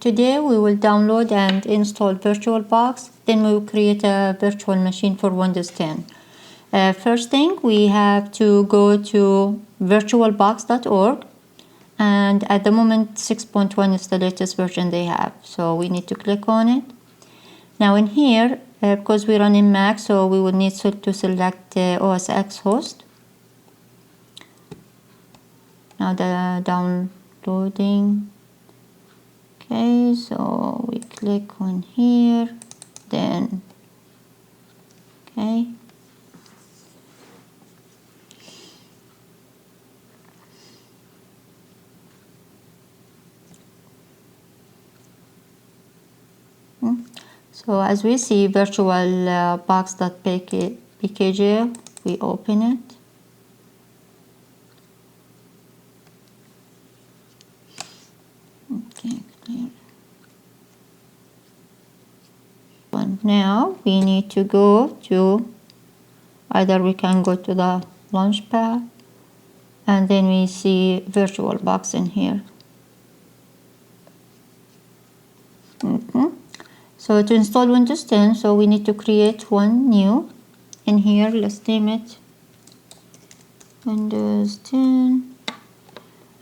Today we will download and install VirtualBox, then we will create a virtual machine for Windows 10. First thing, we have to go to virtualbox.org, and at the moment 6.1 is the latest version they have, so we need to click on it. Now in here, because we run in Mac, so we will need to select OS X host. Now the downloading. Okay, so we click on here, then okay. So as we see virtualbox.pkg, we open it. Okay, clear. And now we need to go to, either we can go to the launchpad, and then we see VirtualBox in here. So to install Windows 10, so we need to create one new. In here, let's name it Windows 10,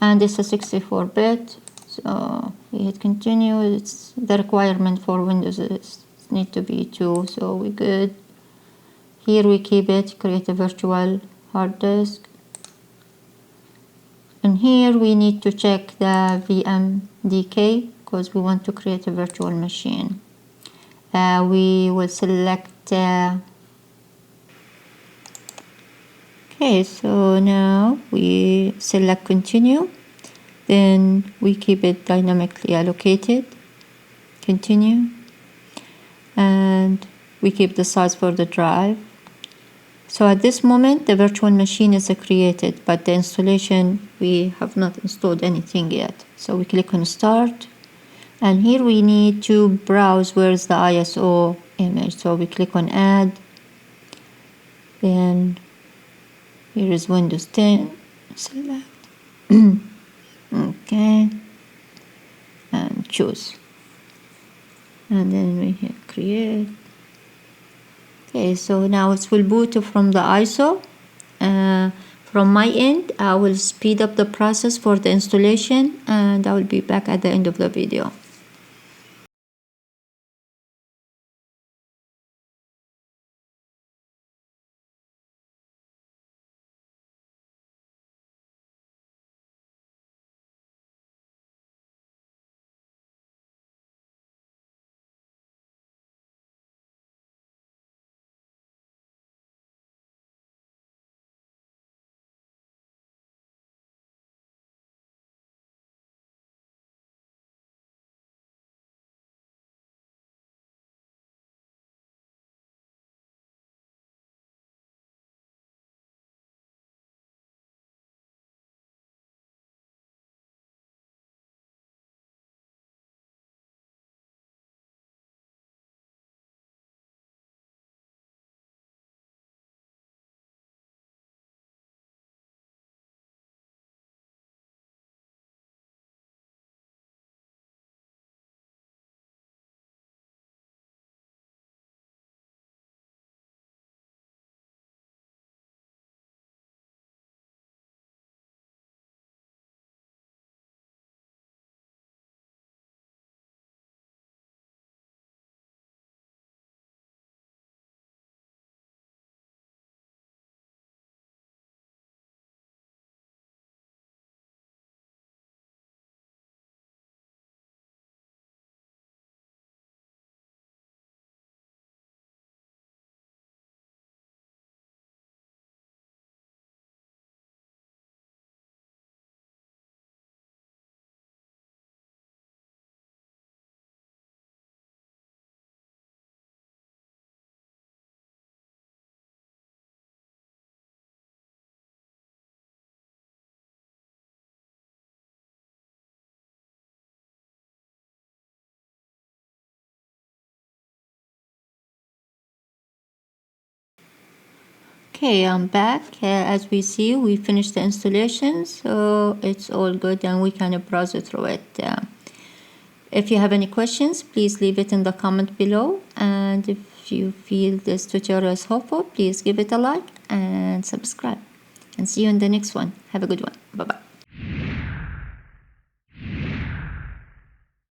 and it's a 64-bit. So we hit continue. It's the requirement for Windows is need to be 2, so we good. Here we keep it, create a virtual hard disk. And here we need to check the VMDK because we want to create a virtual machine. We will select okay, so now we select continue, then we keep it dynamically allocated, continue, and we keep the size for the drive. So at this moment the virtual machine is created, but the installation, we have not installed anything yet. So we click on start, and here we need to browse where's the ISO image. So we click on add, then here is Windows 10, select okay, and choose, and then we hit create. Okay, so now it will boot from the ISO. From my end, I will speed up the process for the installation, and I will be back at the end of the video. Okay, I'm back. As we see, we finished the installation, so it's all good and we can browse through it. If you have any questions, please leave it in the comment below. And if you feel this tutorial is helpful, please give it a like and subscribe. And see you in the next one. Have a good one. Bye-bye.